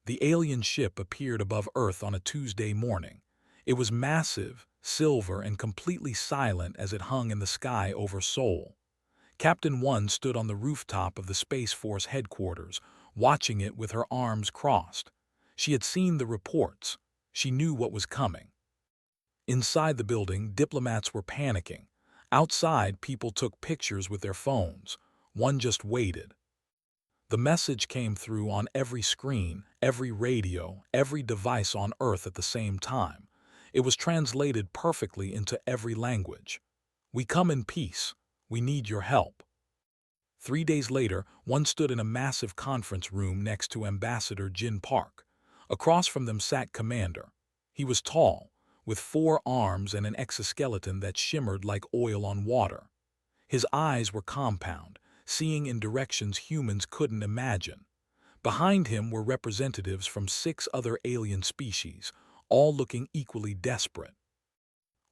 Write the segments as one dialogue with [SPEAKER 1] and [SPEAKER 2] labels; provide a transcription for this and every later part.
[SPEAKER 1] The alien ship appeared above Earth on a Tuesday morning. It was massive, silver, and completely silent as it hung in the sky over Seoul. Captain One stood on the rooftop of the Space Force headquarters, watching it with her arms crossed. She had seen the reports. She knew what was coming. Inside the building, diplomats were panicking. Outside, people took pictures with their phones. One just waited. The message came through on every screen, every radio, every device on Earth at the same time. It was translated perfectly into every language. "We come in peace. We need your help." 3 days later, One stood in a massive conference room next to Ambassador Jin Park. Across from them sat Commander. He was tall, with 4 arms and an exoskeleton that shimmered like oil on water. His eyes were compound, seeing in directions humans couldn't imagine. Behind him were representatives from 6 other alien species, all looking equally desperate.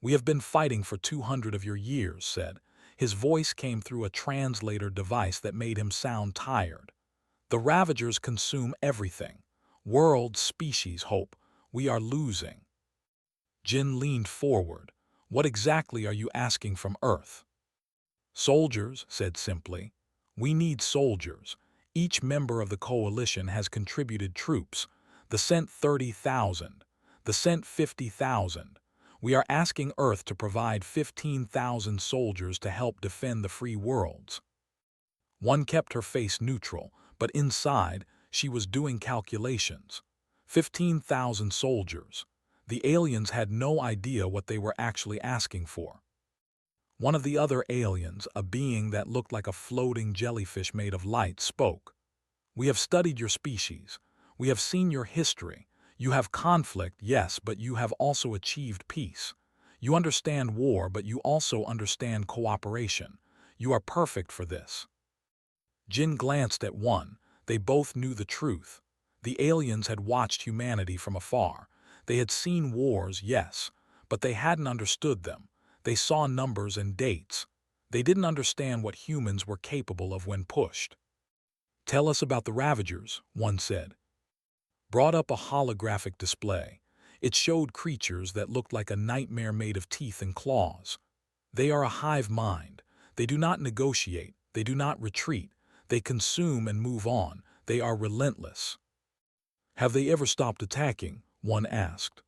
[SPEAKER 1] "We have been fighting for 200 of your years," said. His voice came through a translator device that made him sound tired. "The Ravagers consume everything. World, species, hope. We are losing." Jin leaned forward. "What exactly are you asking from Earth?" "Soldiers," said simply. "We need soldiers. Each member of the coalition has contributed troops. The sent 30,000. The sent 50,000. We are asking Earth to provide 15,000 soldiers to help defend the free worlds." One kept her face neutral, but inside, she was doing calculations. 15,000 soldiers. The aliens had no idea what they were actually asking for. One of the other aliens, a being that looked like a floating jellyfish made of light, spoke. "We have studied your species. We have seen your history. You have conflict, yes, but you have also achieved peace. You understand war, but you also understand cooperation. You are perfect for this." Jin glanced at One. They both knew the truth. The aliens had watched humanity from afar. They had seen wars, yes, but they hadn't understood them. They saw numbers and dates. They didn't understand what humans were capable of when pushed. "Tell us about the Ravagers," One said. Brought up a holographic display. It showed creatures that looked like a nightmare made of teeth and claws. "They are a hive mind. They do not negotiate. They do not retreat. They consume and move on. They are relentless." "Have they ever stopped attacking?" One asked.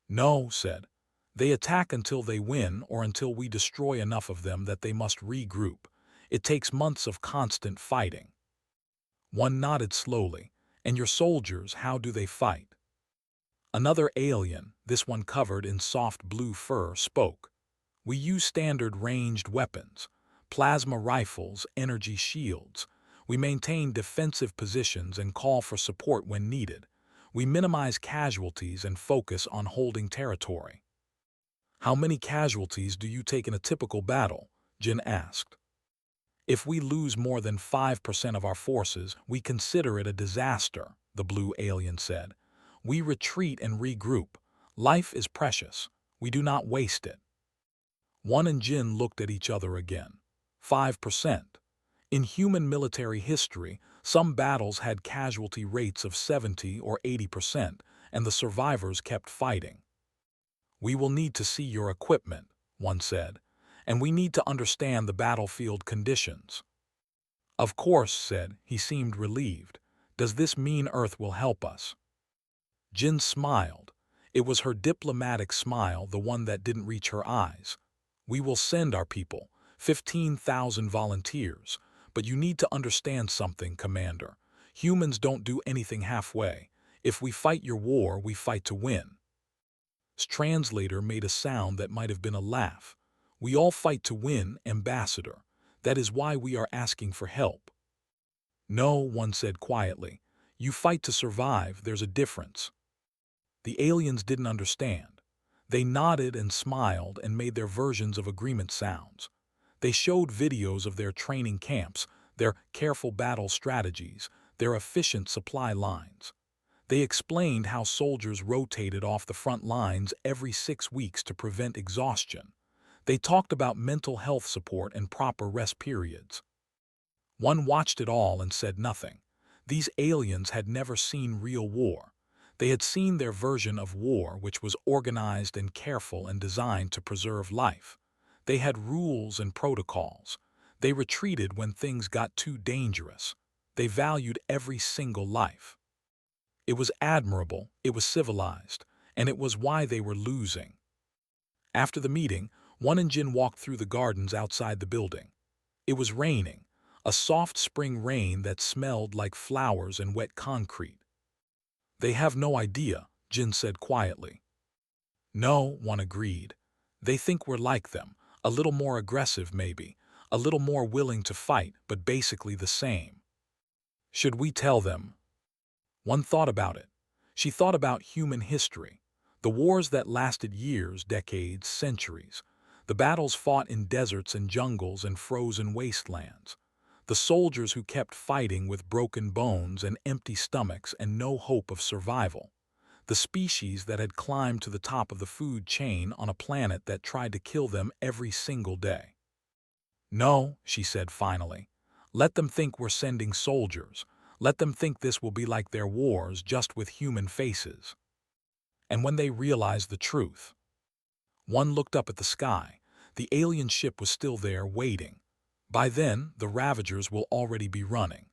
[SPEAKER 1] "No," said. "They attack until they win or until we destroy enough of them that they must regroup. It takes months of constant fighting." One nodded slowly. "And your soldiers, how do they fight?" Another alien, this one covered in soft blue fur, spoke. "We use standard ranged weapons, plasma rifles, energy shields. We maintain defensive positions and call for support when needed. We minimize casualties and focus on holding territory." "How many casualties do you take in a typical battle?" Jin asked. "If we lose more than 5% of our forces, we consider it a disaster," the blue alien said. "We retreat and regroup. Life is precious. We do not waste it." One and Jin looked at each other again. 5%. In human military history, some battles had casualty rates of 70 or 80%, and the survivors kept fighting. "We will need to see your equipment," One said, "and we need to understand the battlefield conditions." "Of course," said. He seemed relieved. "Does this mean Earth will help us?" Jin smiled. It was her diplomatic smile, the one that didn't reach her eyes. "We will send our people, 15,000 volunteers. But you need to understand something, Commander. Humans don't do anything halfway. If we fight your war, we fight to win." His translator made a sound that might have been a laugh. "We all fight to win, Ambassador. That is why we are asking for help." "No," One said quietly. "You fight to survive. There's a difference." The aliens didn't understand. They nodded and smiled and made their versions of agreement sounds. They showed videos of their training camps, their careful battle strategies, their efficient supply lines. They explained how soldiers rotated off the front lines every 6 weeks to prevent exhaustion. They talked about mental health support and proper rest periods. One watched it all and said nothing. These aliens had never seen real war. They had seen their version of war, which was organized and careful and designed to preserve life. They had rules and protocols. They retreated when things got too dangerous. They valued every single life. It was admirable, it was civilized, and it was why they were losing. After the meeting, One and Jin walked through the gardens outside the building. It was raining, a soft spring rain that smelled like flowers and wet concrete. "They have no idea," Jin said quietly. "No," One agreed. "They think we're like them, a little more aggressive maybe, a little more willing to fight, but basically the same." "Should we tell them?" One thought about it. She thought about human history, the wars that lasted years, decades, centuries, the battles fought in deserts and jungles and frozen wastelands, the soldiers who kept fighting with broken bones and empty stomachs and no hope of survival, the species that had climbed to the top of the food chain on a planet that tried to kill them every single day. "No," she said finally. "Let them think we're sending soldiers. Let them think this will be like their wars, just with human faces." And when they realized the truth, One looked up at the sky. The alien ship was still there, waiting. By then, the Ravagers will already be running.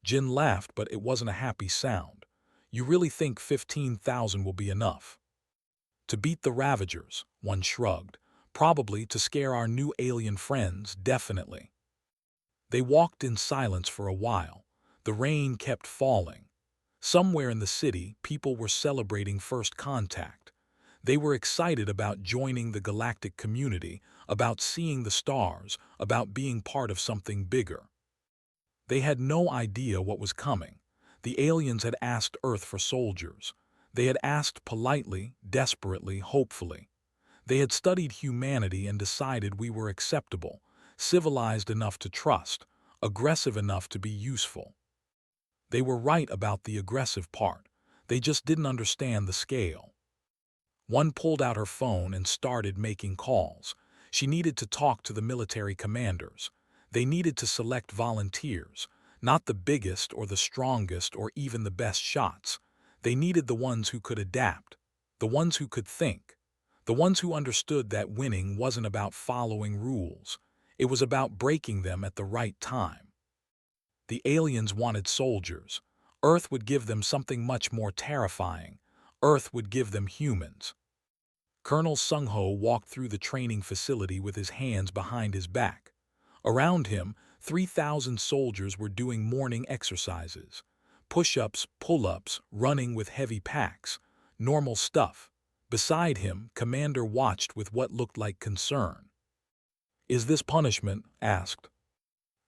[SPEAKER 1] Jin laughed, but it wasn't a happy sound. "You really think 15,000 will be enough?" "To beat the Ravagers," One shrugged. "Probably to scare our new alien friends, definitely." They walked in silence for a while. The rain kept falling. Somewhere in the city, people were celebrating first contact. They were excited about joining the galactic community, about seeing the stars, about being part of something bigger. They had no idea what was coming. The aliens had asked Earth for soldiers. They had asked politely, desperately, hopefully. They had studied humanity and decided we were acceptable, civilized enough to trust, aggressive enough to be useful. They were right about the aggressive part. They just didn't understand the scale. One pulled out her phone and started making calls. She needed to talk to the military commanders. They needed to select volunteers, not the biggest or the strongest or even the best shots. They needed the ones who could adapt, the ones who could think, the ones who understood that winning wasn't about following rules. It was about breaking them at the right time. The aliens wanted soldiers. Earth would give them something much more terrifying. Earth would give them humans. Colonel Sung-ho walked through the training facility with his hands behind his back. Around him, 3,000 soldiers were doing morning exercises. Push-ups, pull-ups, running with heavy packs. Normal stuff. Beside him, Commander watched with what looked like concern. "Is this punishment?" asked.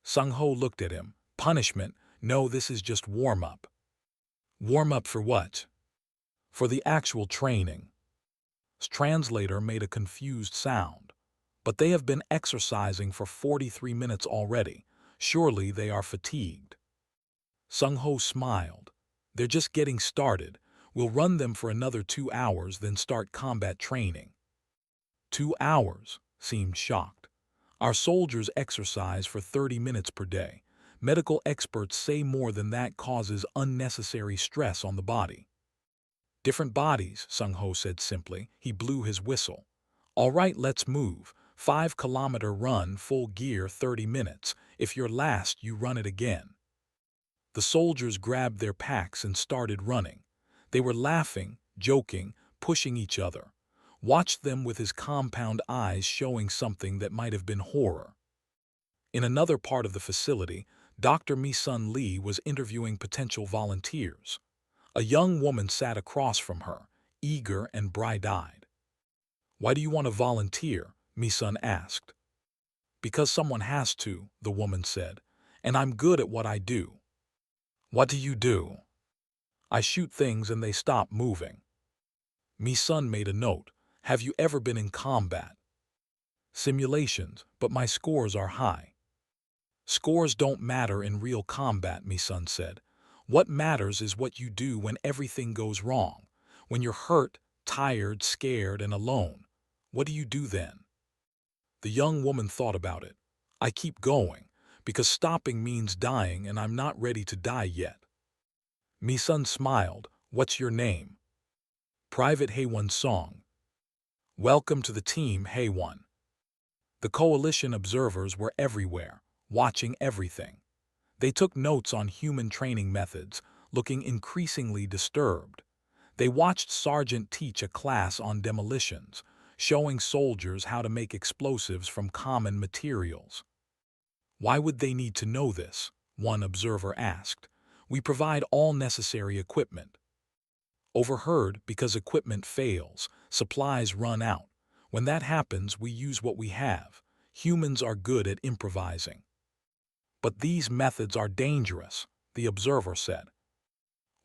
[SPEAKER 1] Sung-ho looked at him. "Punishment? No, this is just warm-up." "Warm-up for what?" "For the actual training." Translator made a confused sound. "But they have been exercising for 43 minutes already. Surely they are fatigued." Sung-ho smiled. "They're just getting started. We'll run them for another 2 hours, then start combat training." 2 hours? Seemed shocked. "Our soldiers exercise for 30 minutes per day. Medical experts say more than that causes unnecessary stress on the body." "Different bodies," Sung-ho said simply. He blew his whistle. "All right, let's move. 5-kilometer run, full gear, 30 minutes. If you're last, you run it again." The soldiers grabbed their packs and started running. They were laughing, joking, pushing each other. Watched them with his compound eyes showing something that might have been horror. In another part of the facility, Dr. Mi-sun Lee was interviewing potential volunteers. A young woman sat across from her, eager and bright-eyed. "Why do you want to volunteer?" Mi-sun asked. "Because someone has to," the woman said, "and I'm good at what I do." "What do you do?" "I shoot things and they stop moving." Mi-sun made a note. "Have you ever been in combat?" "Simulations, but my scores are high." "Scores don't matter in real combat," Mi-sun said. "What matters is what you do when everything goes wrong. When you're hurt, tired, scared, and alone. What do you do then?" The young woman thought about it. "I keep going. Because stopping means dying and I'm not ready to die yet. Mi-sun smiled. What's your name? Private Haewon Song. Welcome to the team, Haewon. The coalition observers were everywhere, watching everything. They took notes on human training methods, looking increasingly disturbed. They watched Sergeant teach a class on demolitions, showing soldiers how to make explosives from common materials. Why would they need to know this? One observer asked. We provide all necessary equipment. Overheard, because equipment fails, supplies run out. When that happens, we use what we have. Humans are good at improvising. But these methods are dangerous, the observer said.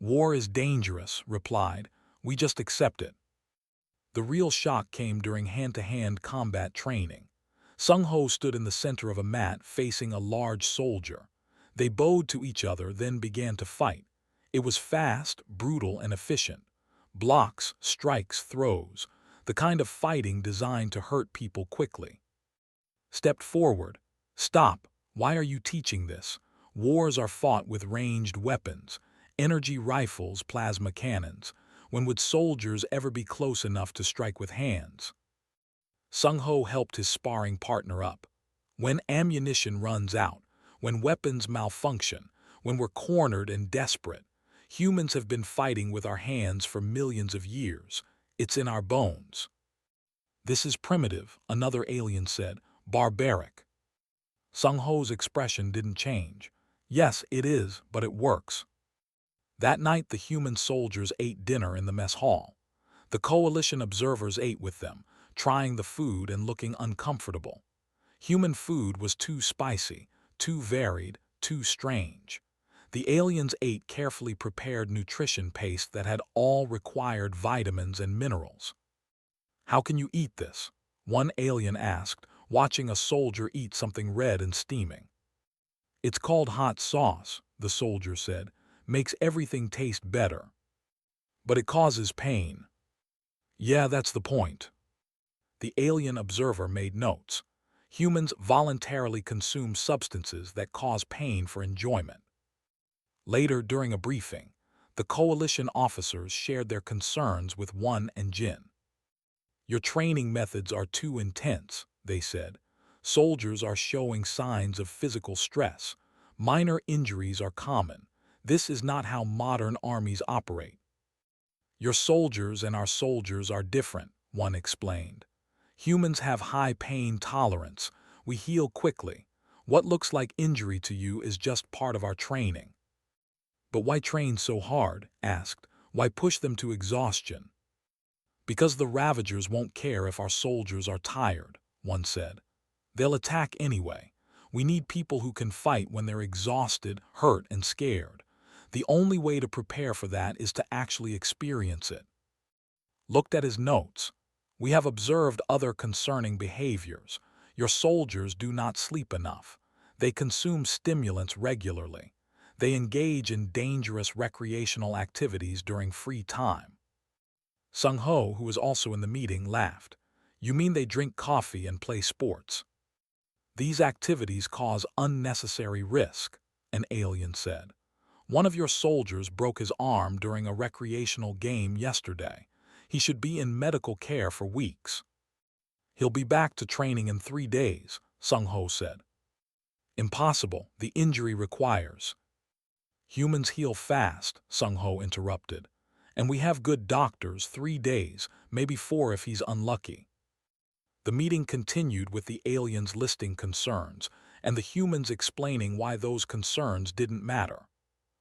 [SPEAKER 1] War is dangerous, replied. We just accept it. The real shock came during hand-to-hand combat training. Sung-ho stood in the center of a mat facing a large soldier. They bowed to each other, then began to fight. It was fast, brutal, and efficient. Blocks, strikes, throws. The kind of fighting designed to hurt people quickly. Stepped forward. Stop. Why are you teaching this? Wars are fought with ranged weapons. Energy rifles, plasma cannons. When would soldiers ever be close enough to strike with hands? Sung-ho helped his sparring partner up. When ammunition runs out, when weapons malfunction, when we're cornered and desperate, humans have been fighting with our hands for millions of years. It's in our bones. This is primitive, another alien said. Barbaric. Sung-ho's expression didn't change. Yes, it is, but it works. That night, the human soldiers ate dinner in the mess hall. The coalition observers ate with them, trying the food and looking uncomfortable. Human food was too spicy, too varied, too strange. The aliens ate carefully prepared nutrition paste that had all required vitamins and minerals. How can you eat this? One alien asked, watching a soldier eat something red and steaming. It's called hot sauce, the soldier said. Makes everything taste better. But it causes pain. Yeah, that's the point. The alien observer made notes. Humans voluntarily consume substances that cause pain for enjoyment. Later, during a briefing, the coalition officers shared their concerns with Won and Jin. Your training methods are too intense, they said. Soldiers are showing signs of physical stress. Minor injuries are common. This is not how modern armies operate. Your soldiers and our soldiers are different, one explained. Humans have high pain tolerance. We heal quickly. What looks like injury to you is just part of our training. But why train so hard? Asked. Why push them to exhaustion? Because the Ravagers won't care if our soldiers are tired, one said. They'll attack anyway. We need people who can fight when they're exhausted, hurt, and scared. The only way to prepare for that is to actually experience it. Looked at his notes. We have observed other concerning behaviors. Your soldiers do not sleep enough. They consume stimulants regularly. They engage in dangerous recreational activities during free time. Sung-ho, who was also in the meeting, laughed. You mean they drink coffee and play sports? These activities cause unnecessary risk, an alien said. One of your soldiers broke his arm during a recreational game yesterday. He should be in medical care for weeks. He'll be back to training in 3 days, Sung-ho said. Impossible, the injury requires. Humans heal fast, Sung-ho interrupted. And we have good doctors, 3 days, maybe 4 if he's unlucky. The meeting continued with the aliens listing concerns, and the humans explaining why those concerns didn't matter.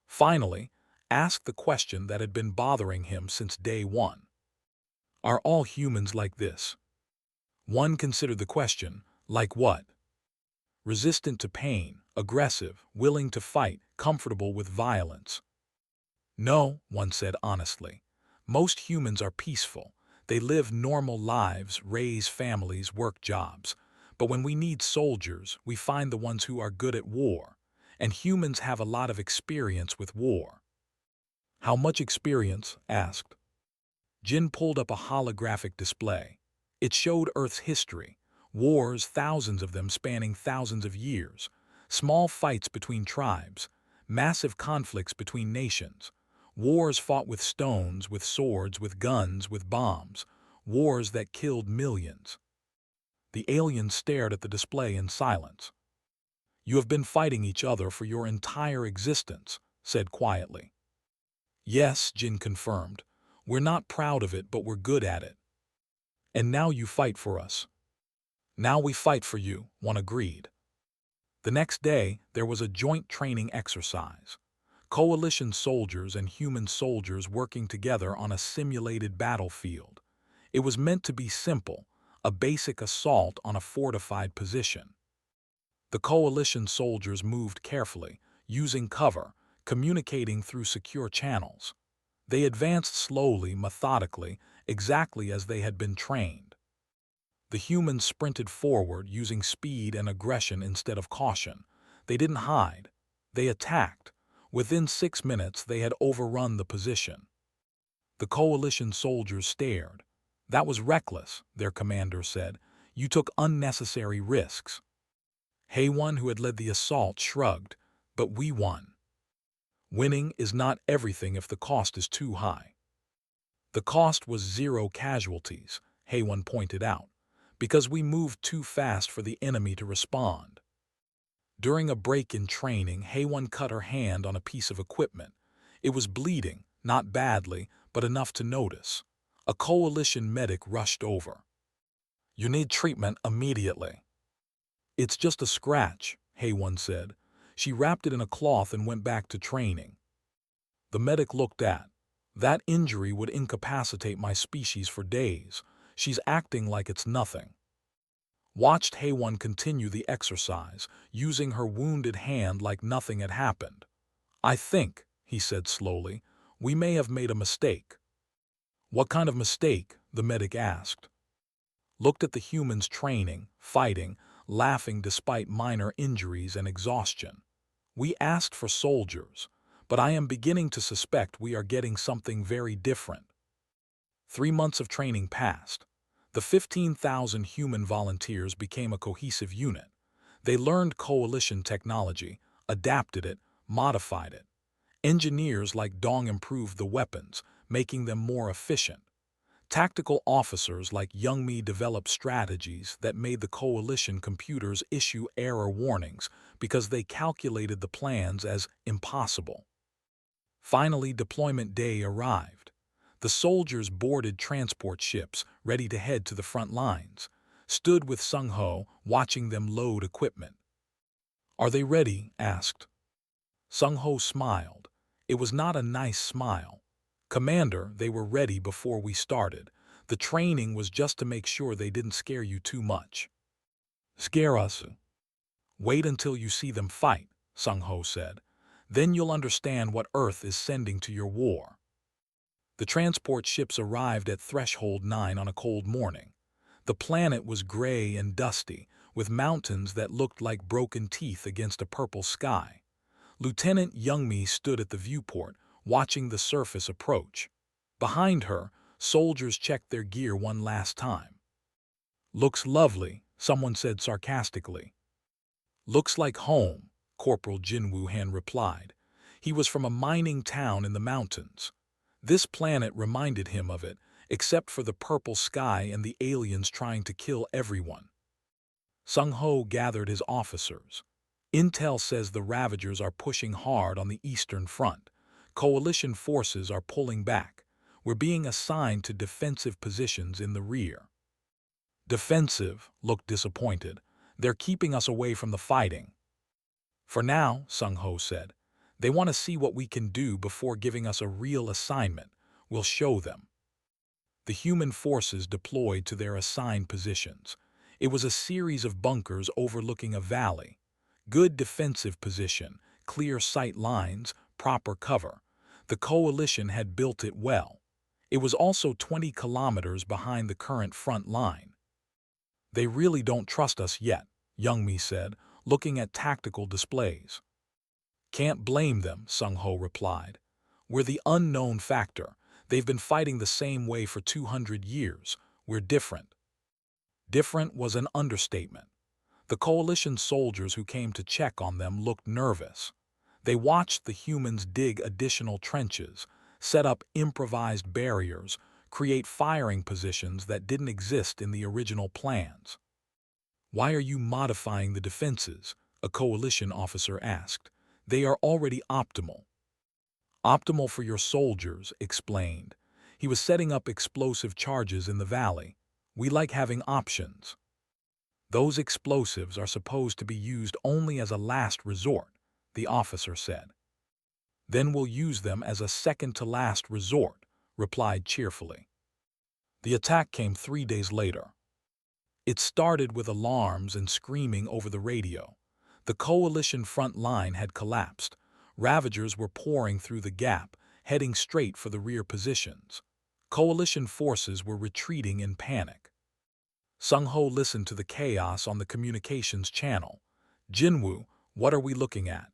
[SPEAKER 1] Finally, asked the question that had been bothering him since day one. Are all humans like this? One considered the question, like what? Resistant to pain, aggressive, willing to fight, comfortable with violence. No, one said honestly. Most humans are peaceful. They live normal lives, raise families, work jobs. But when we need soldiers, we find the ones who are good at war. And humans have a lot of experience with war. How much experience? Asked. Jin pulled up a holographic display. It showed Earth's history. Wars, thousands of them spanning thousands of years. Small fights between tribes, massive conflicts between nations, wars fought with stones, with swords, with guns, with bombs, wars that killed millions. The aliens stared at the display in silence. "You have been fighting each other for your entire existence," said quietly. "Yes," Jin confirmed. "We're not proud of it, but we're good at it." "And now you fight for us." "Now we fight for you," one agreed. The next day, there was a joint training exercise. Coalition soldiers and human soldiers working together on a simulated battlefield. It was meant to be simple, a basic assault on a fortified position. The coalition soldiers moved carefully, using cover, communicating through secure channels. They advanced slowly, methodically, exactly as they had been trained. The humans sprinted forward, using speed and aggression instead of caution. They didn't hide. They attacked. Within 6 minutes, they had overrun the position. The coalition soldiers stared. "That was reckless," their commander said. "You took unnecessary risks." HFY, who had led the assault, shrugged. "But we won. Winning is not everything if the cost is too high." "The cost was 0 casualties," HFY pointed out, "because we moved too fast for the enemy to respond." During a break in training, HFY cut her hand on a piece of equipment. It was bleeding, not badly, but enough to notice. A coalition medic rushed over. "You need treatment immediately." "It's just a scratch," HFY said. She wrapped it in a cloth and went back to training. The medic looked at. "That injury would incapacitate my species for days. She's acting like it's nothing." Watched HFY continue the exercise, using her wounded hand like nothing had happened. "I think," he said slowly, "we may have made a mistake." "What kind of mistake?" the medic asked. Looked at the humans training, fighting, laughing despite minor injuries and exhaustion. "We asked for soldiers, but I am beginning to suspect we are getting something very different." 3 months of training passed. The 15,000 human volunteers became a cohesive unit. They learned coalition technology, adapted it, modified it. Engineers like Dong improved the weapons, making them more efficient. Tactical officers like Youngmi developed strategies that made the coalition computers issue error warnings because they calculated the plans as impossible. Finally, deployment day arrived. The soldiers boarded transport ships, ready to head to the front lines, stood with Sung-ho, watching them load equipment. "Are they ready?" asked. Sung-ho smiled. It was not a nice smile. "Commander, they were ready before we started. The training was just to make sure they didn't scare you too much." "Scare us?" "Wait until you see them fight," Sung-ho said. "Then you'll understand what Earth is sending to your war." The transport ships arrived at Threshold 9 on a cold morning. The planet was gray and dusty, with mountains that looked like broken teeth against a purple sky. Lieutenant Youngmi stood at the viewport, watching the surface approach. Behind her, soldiers checked their gear one last time. "Looks lovely," someone said sarcastically. "Looks like home," Corporal Jin Woo-han replied. He was from a mining town in the mountains. This planet reminded him of it, except for the purple sky and the aliens trying to kill everyone. Sung-ho gathered his officers. "Intel says the Ravagers are pushing hard on the Eastern Front. Coalition forces are pulling back. We're being assigned to defensive positions in the rear." "Defensive?" looked disappointed. "They're keeping us away from the fighting." "For now," Sung-ho said. "They want to see what we can do before giving us a real assignment. We'll show them." The human forces deployed to their assigned positions. It was a series of bunkers overlooking a valley. Good defensive position, clear sight lines, proper cover. The coalition had built it well. It was also 20 kilometers behind the current front line. "They really don't trust us yet," Youngmi said, looking at tactical displays. "Can't blame them," Sung-ho replied. "We're the unknown factor. They've been fighting the same way for 200 years. We're different." Different was an understatement. The Coalition soldiers who came to check on them looked nervous. They watched the humans dig additional trenches, set up improvised barriers, create firing positions that didn't exist in the original plans. "Why are you modifying the defenses?" a Coalition officer asked. "They are already optimal." "Optimal for your soldiers," explained. He was setting up explosive charges in the valley. "We like having options." "Those explosives are supposed to be used only as a last resort," the officer said. "Then we'll use them as a second-to-last resort," replied cheerfully. The attack came 3 days later. It started with alarms and screaming over the radio. The Coalition front line had collapsed. Ravagers were pouring through the gap, heading straight for the rear positions. Coalition forces were retreating in panic. Sung-ho listened to the chaos on the communications channel. "Jinwoo, what are we looking at?"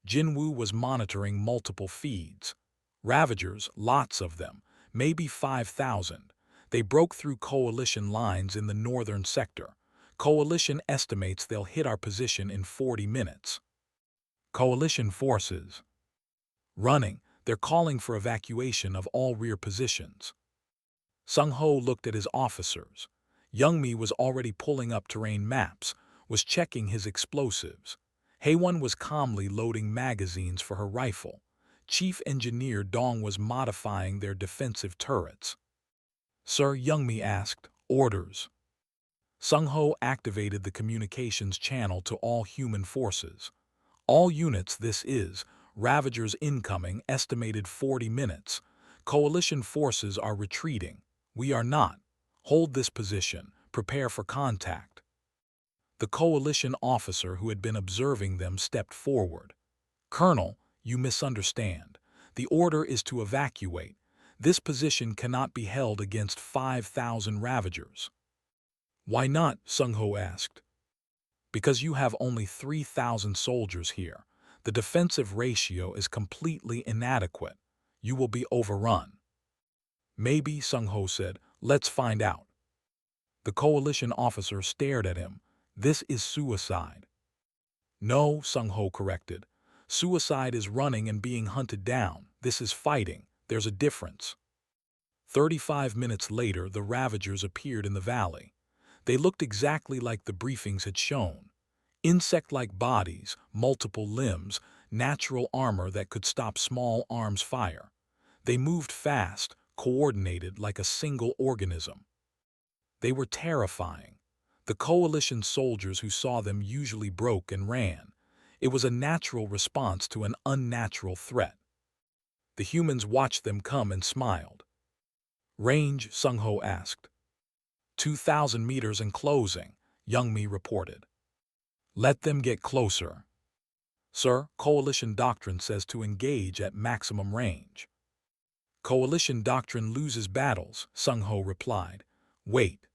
[SPEAKER 1] Jinwoo was monitoring multiple feeds. Ravagers, lots of them, maybe 5,000. They broke through Coalition lines in the northern sector. Coalition estimates they'll hit our position in 40 minutes. Coalition forces running. They're calling for evacuation of all rear positions. Sung-ho looked at his officers. Youngmi was already pulling up terrain maps, was checking his explosives. Haewon was calmly loading magazines for her rifle. Chief Engineer Dong was modifying their defensive turrets. "Sir," Youngmi asked, "orders." Sung-ho activated the communications channel to all human forces. "All units, this is Ravagers incoming, estimated 40 minutes. Coalition forces are retreating. We are not. Hold this position. Prepare for contact." The Coalition officer who had been observing them stepped forward. "Colonel, you misunderstand. The order is to evacuate. This position cannot be held against 5,000 Ravagers." "Why not?" Sung-ho asked. "Because you have only 3,000 soldiers here. The defensive ratio is completely inadequate. You will be overrun." "Maybe," Sung-ho said. "Let's find out." The Coalition officer stared at him. "This is suicide." "No," Sung-ho corrected. "Suicide is running and being hunted down. This is fighting. There's a difference." 35 minutes later, the Ravagers appeared in the valley. They looked exactly like the briefings had shown. Insect-like bodies, multiple limbs, natural armor that could stop small arms fire. They moved fast, coordinated like a single organism. They were terrifying. The Coalition soldiers who saw them usually broke and ran. It was a natural response to an unnatural threat. The humans watched them come and smiled. "Range?" Sung-ho asked. 2,000 meters and closing," Youngmi reported. "Let them get closer." "Sir, Coalition doctrine says to engage at maximum range." "Coalition doctrine loses battles," Sung-ho replied. "Wait."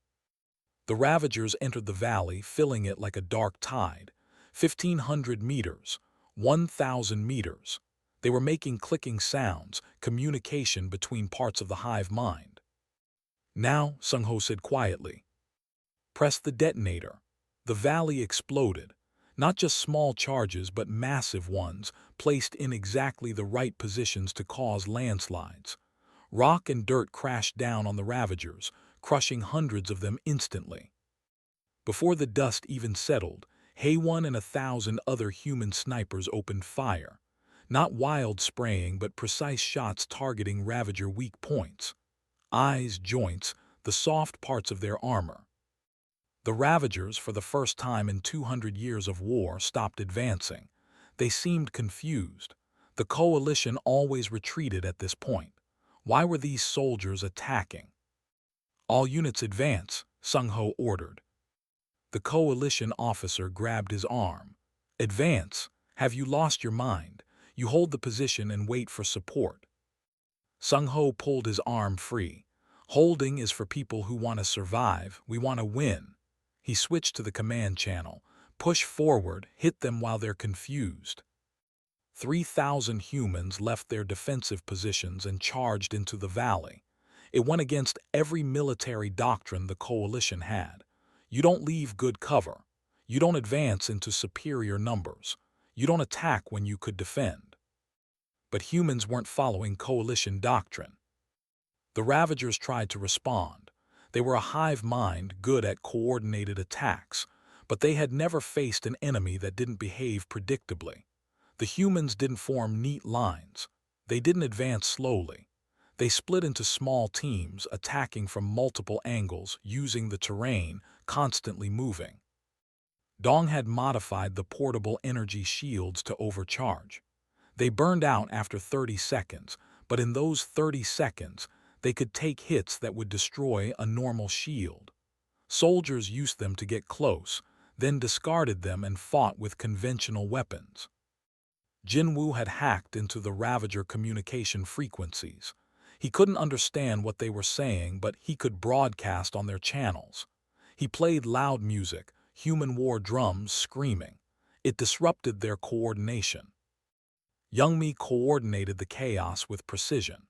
[SPEAKER 1] The Ravagers entered the valley, filling it like a dark tide. 1,500 meters, 1,000 meters. They were making clicking sounds, communication between parts of the hive mind. "Now," Sung-ho said quietly, "press the detonator." The valley exploded. Not just small charges, but massive ones, placed in exactly the right positions to cause landslides. Rock and dirt crashed down on the Ravagers, crushing hundreds of them instantly. Before the dust even settled, Haewon and 1,000 other human snipers opened fire. Not wild spraying, but precise shots targeting Ravager weak points. Eyes, joints, the soft parts of their armor. The Ravagers, for the first time in 200 years of war, stopped advancing. They seemed confused. The Coalition always retreated at this point. Why were these soldiers attacking? "All units advance," Sung-ho ordered. The Coalition officer grabbed his arm. "Advance? Have you lost your mind? You hold the position and wait for support." Sung-ho pulled his arm free. "Holding is for people who want to survive. We want to win." He switched to the command channel. "Push forward, hit them while they're confused." 3,000 humans left their defensive positions and charged into the valley. It went against every military doctrine the Coalition had. You don't leave good cover. You don't advance into superior numbers. You don't attack when you could defend. But humans weren't following coalition doctrine. The Ravagers tried to respond. They were a hive mind good at coordinated attacks, but they had never faced an enemy that didn't behave predictably. The humans didn't form neat lines. They didn't advance slowly. They split into small teams, attacking from multiple angles, using the terrain, constantly moving. Dong had modified the portable energy shields to overcharge. They burned out after 30 seconds, but in those 30 seconds, they could take hits that would destroy a normal shield. Soldiers used them to get close, then discarded them and fought with conventional weapons. Jinwoo had hacked into the Ravager communication frequencies. He couldn't understand what they were saying, but he could broadcast on their channels. He played loud music, human war drums screaming. It disrupted their coordination. Youngmi coordinated the chaos with precision.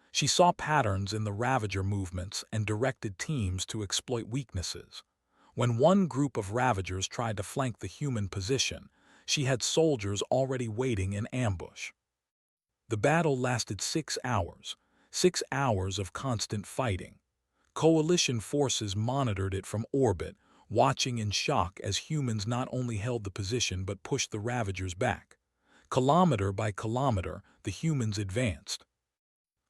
[SPEAKER 1] She saw patterns in the Ravager movements and directed teams to exploit weaknesses. When one group of Ravagers tried to flank the human position, she had soldiers already waiting in ambush. The battle lasted 6 hours, 6 hours of constant fighting. Coalition forces monitored it from orbit, watching in shock as humans not only held the position but pushed the Ravagers back. Kilometer by kilometer, the humans advanced.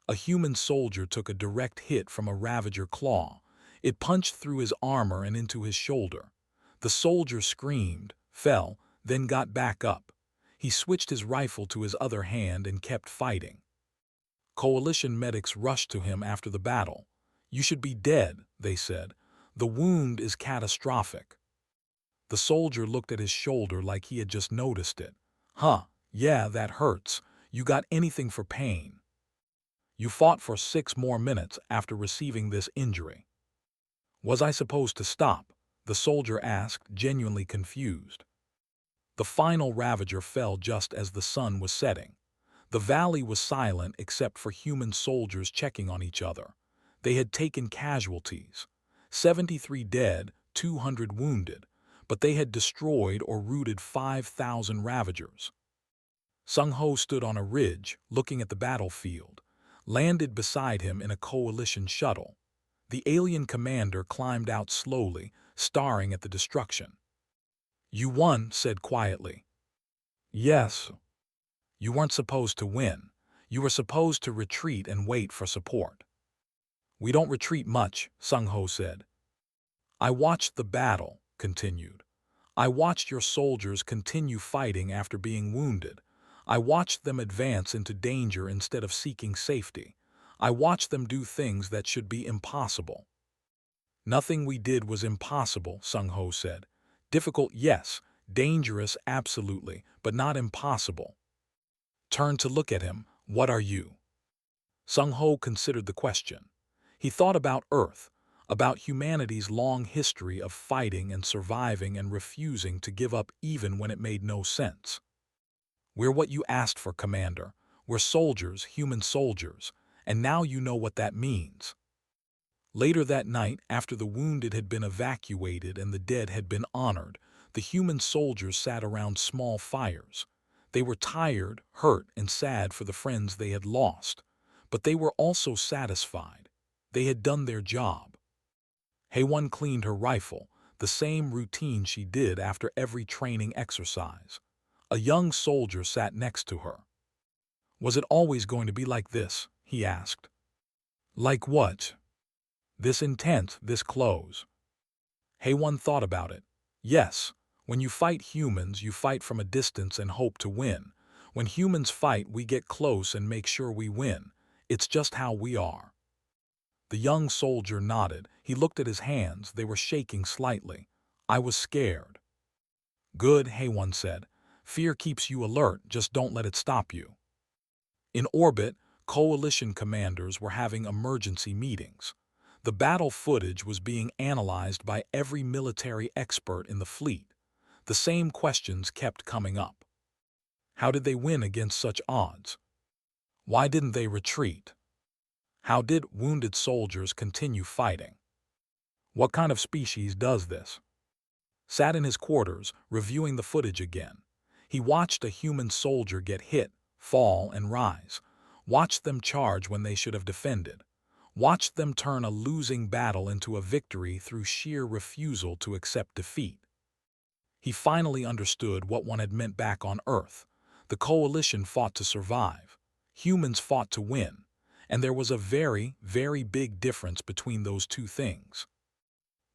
[SPEAKER 1] A human soldier took a direct hit from a Ravager claw. It punched through his armor and into his shoulder. The soldier screamed, fell, then got back up. He switched his rifle to his other hand and kept fighting. Coalition medics rushed to him after the battle. "You should be dead," they said. "The wound is catastrophic." The soldier looked at his shoulder like he had just noticed it. "Huh, yeah, that hurts. You got anything for pain?" "You fought for 6 more minutes after receiving this injury." "Was I supposed to stop?" the soldier asked, genuinely confused. The final Ravager fell just as the sun was setting. The valley was silent except for human soldiers checking on each other. They had taken casualties. 73 dead, 200 wounded, but they had destroyed or routed 5,000 Ravagers. Sung-ho stood on a ridge, looking at the battlefield. Landed beside him in a coalition shuttle. The alien commander climbed out slowly, staring at the destruction. "You won," said quietly. "Yes." "You weren't supposed to win. You were supposed to retreat and wait for support." "We don't retreat much," Sung-ho said. "I watched the battle," continued. "I watched your soldiers continue fighting after being wounded. I watched them advance into danger instead of seeking safety. I watched them do things that should be impossible." "Nothing we did was impossible," Sung-ho said. "Difficult, yes. Dangerous, absolutely, but not impossible." Turned to look at him. "What are you?" Sung-ho considered the question. He thought about Earth, about humanity's long history of fighting and surviving and refusing to give up even when it made no sense. "We're what you asked for, Commander. We're soldiers, human soldiers, and now you know what that means." Later that night, after the wounded had been evacuated and the dead had been honored, the human soldiers sat around small fires. They were tired, hurt, and sad for the friends they had lost, but they were also satisfied. They had done their job. Haewon cleaned her rifle, the same routine she did after every training exercise. A young soldier sat next to her. "Was it always going to be like this?" he asked. "Like what?" "This intense, this close." Haewon thought about it. "Yes, when you fight humans, you fight from a distance and hope to win. When humans fight, we get close and make sure we win. It's just how we are." The young soldier nodded. He looked at his hands. They were shaking slightly. "I was scared." "Good," Haewon said. "Fear keeps you alert, just don't let it stop you." In orbit, coalition commanders were having emergency meetings. The battle footage was being analyzed by every military expert in the fleet. The same questions kept coming up. How did they win against such odds? Why didn't they retreat? How did wounded soldiers continue fighting? What kind of species does this? sat in his quarters, reviewing the footage again. He watched a human soldier get hit, fall, and rise. Watched them charge when they should have defended. Watched them turn a losing battle into a victory through sheer refusal to accept defeat. He finally understood what one had meant back on Earth. The Coalition fought to survive. Humans fought to win. And there was a very, very big difference between those two things.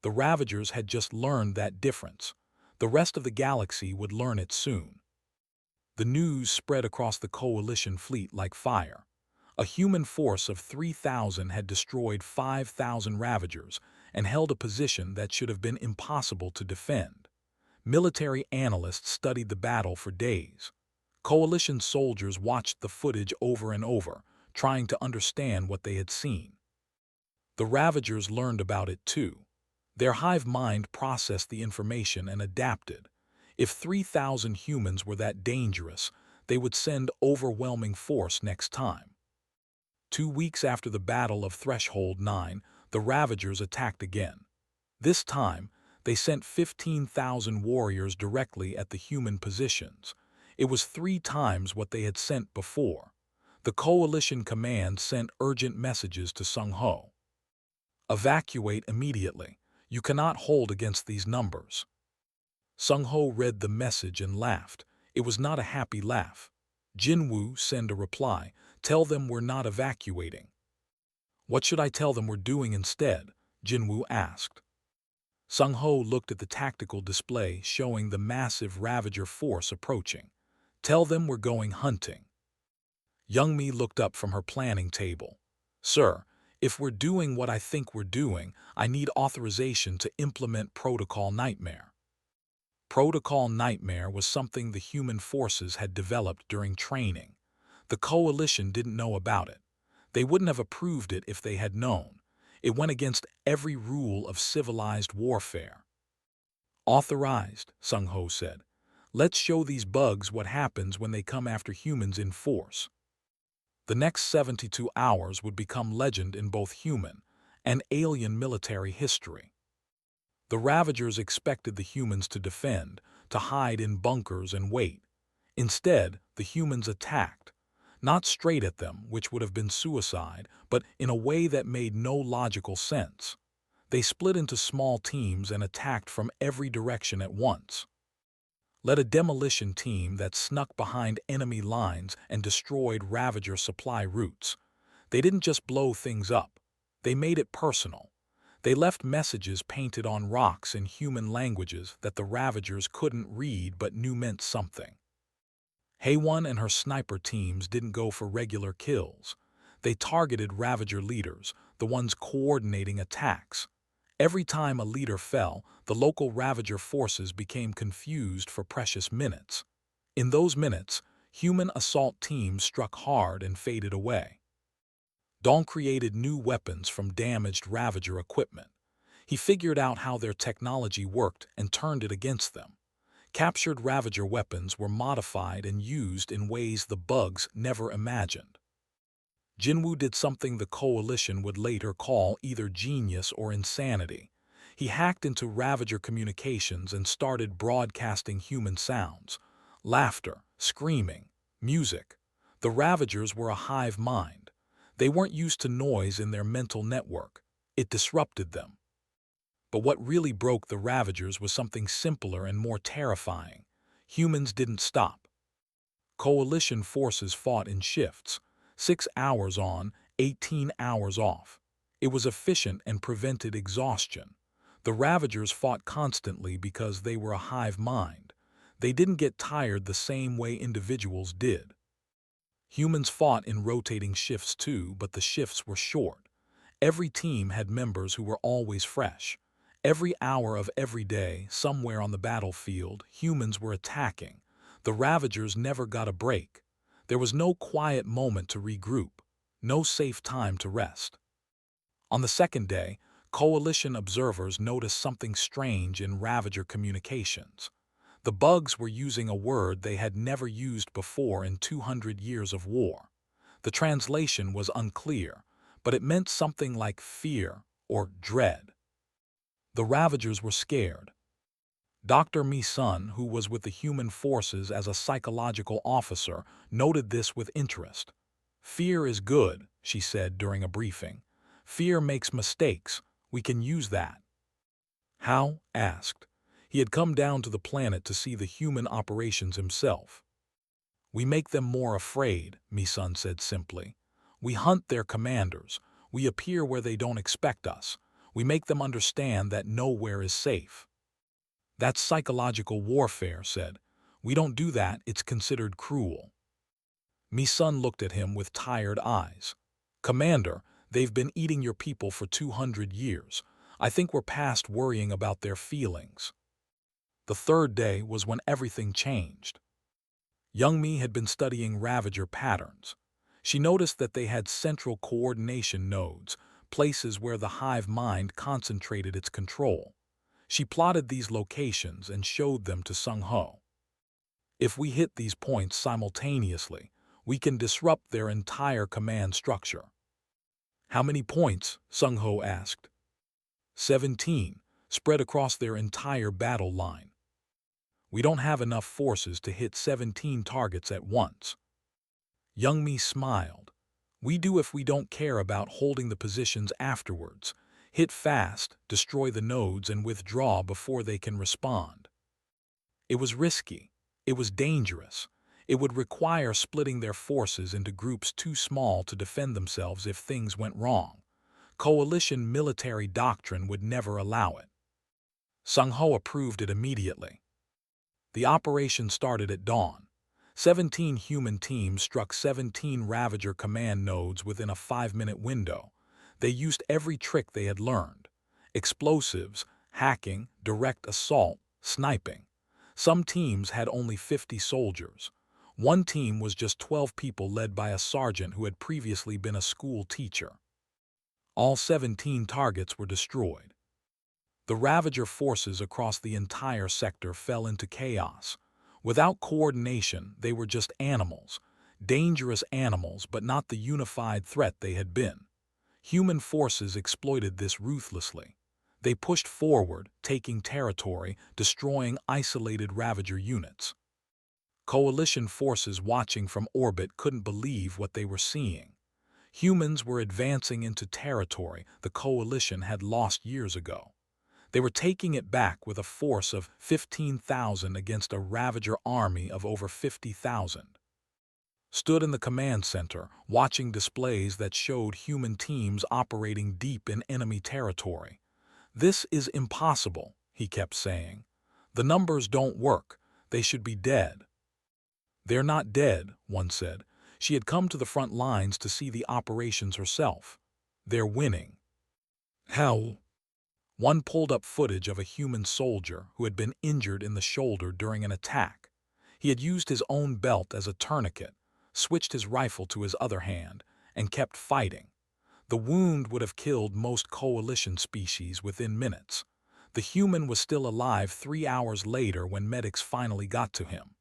[SPEAKER 1] The Ravagers had just learned that difference. The rest of the galaxy would learn it soon. The news spread across the Coalition fleet like fire. A human force of 3,000 had destroyed 5,000 Ravagers and held a position that should have been impossible to defend. Military analysts studied the battle for days. Coalition soldiers watched the footage over and over, trying to understand what they had seen. The Ravagers learned about it too. Their hive mind processed the information and adapted. If 3,000 humans were that dangerous, they would send overwhelming force next time. 2 weeks after the Battle of Threshold 9, the Ravagers attacked again. This time, they sent 15,000 warriors directly at the human positions. It was 3 times what they had sent before. The Coalition command sent urgent messages to Sung Ho. Evacuate immediately. You cannot hold against these numbers. Sung Ho read the message and laughed. It was not a happy laugh. Jinwoo sent a reply. Tell them we're not evacuating. What should I tell them we're doing instead? Jinwoo asked. Sung Ho looked at the tactical display showing the massive Ravager force approaching. Tell them we're going hunting. Youngmi looked up from her planning table. Sir, if we're doing what I think we're doing, I need authorization to implement Protocol Nightmare. Protocol Nightmare was something the human forces had developed during training. The Coalition didn't know about it. They wouldn't have approved it if they had known. It went against every rule of civilized warfare. Authorized, Sung Ho said. Let's show these bugs what happens when they come after humans in force. The next 72 hours would become legend in both human and alien military history. The Ravagers expected the humans to defend, to hide in bunkers and wait. Instead, the humans attacked. Not straight at them, which would have been suicide, but in a way that made no logical sense. They split into small teams and attacked from every direction at once. Led a demolition team that snuck behind enemy lines and destroyed Ravager supply routes. They didn't just blow things up. They made it personal. They left messages painted on rocks in human languages that the Ravagers couldn't read but knew meant something. Haewon and her sniper teams didn't go for regular kills. They targeted Ravager leaders, the ones coordinating attacks. Every time a leader fell, the local Ravager forces became confused for precious minutes. In those minutes, human assault teams struck hard and faded away. Dong created new weapons from damaged Ravager equipment. He figured out how their technology worked and turned it against them. Captured Ravager weapons were modified and used in ways the bugs never imagined. Jinwoo did something the Coalition would later call either genius or insanity. He hacked into Ravager communications and started broadcasting human sounds. Laughter, screaming, music. The Ravagers were a hive mind. They weren't used to noise in their mental network. It disrupted them. But what really broke the Ravagers was something simpler and more terrifying. Humans didn't stop. Coalition forces fought in shifts. 6 hours on, 18 hours off. It was efficient and prevented exhaustion. The Ravagers fought constantly because they were a hive mind. They didn't get tired the same way individuals did. Humans fought in rotating shifts too, but the shifts were short. Every team had members who were always fresh. Every hour of every day, somewhere on the battlefield, humans were attacking. The Ravagers never got a break. There was no quiet moment to regroup, no safe time to rest. On the second day, Coalition observers noticed something strange in Ravager communications. The bugs were using a word they had never used before in 200 years of war. The translation was unclear, but it meant something like fear or dread. The Ravagers were scared. Dr. Mi-sun, who was with the human forces as a psychological officer, noted this with interest. "Fear is good," she said during a briefing. "Fear makes mistakes. We can use that." How? Asked. He had come down to the planet to see the human operations himself. "We make them more afraid," Mi-sun said simply. "We hunt their commanders. We appear where they don't expect us. We make them understand that nowhere is safe." "That's psychological warfare," said. "We don't do that, it's considered cruel." Mi-sun looked at him with tired eyes. "Commander, they've been eating your people for 200 years. I think we're past worrying about their feelings." The third day was when everything changed. Young Mi had been studying Ravager patterns. She noticed that they had central coordination nodes, places where the hive mind concentrated its control. She plotted these locations and showed them to Sung-ho. "If we hit these points simultaneously, we can disrupt their entire command structure." "How many points?" Sung-ho asked. 17, spread across their entire battle line. "We don't have enough forces to hit 17 targets at once." Young Mi smiled. "We do if we don't care about holding the positions afterwards. Hit fast, destroy the nodes, and withdraw before they can respond." It was risky. It was dangerous. It would require splitting their forces into groups too small to defend themselves if things went wrong. Coalition military doctrine would never allow it. Sung-ho approved it immediately. The operation started at dawn. 17 human teams struck 17 Ravager command nodes within a 5-minute window. They used every trick they had learned: explosives, hacking, direct assault, sniping. Some teams had only 50 soldiers. One team was just 12 people led by a sergeant who had previously been a school teacher. All 17 targets were destroyed. The Ravager forces across the entire sector fell into chaos. Without coordination, they were just animals. Dangerous animals, but not the unified threat they had been. Human forces exploited this ruthlessly. They pushed forward, taking territory, destroying isolated Ravager units. Coalition forces watching from orbit couldn't believe what they were seeing. Humans were advancing into territory the Coalition had lost years ago. They were taking it back with a force of 15,000 against a Ravager army of over 50,000. Stood in the command center, watching displays that showed human teams operating deep in enemy territory. "This is impossible," he kept saying. "The numbers don't work. They should be dead." "They're not dead," one said. She had come to the front lines to see the operations herself. "They're winning." "How?" One pulled up footage of a human soldier who had been injured in the shoulder during an attack. He had used his own belt as a tourniquet, switched his rifle to his other hand, and kept fighting. The wound would have killed most Coalition species within minutes. The human was still alive 3 hours later when medics finally got to him.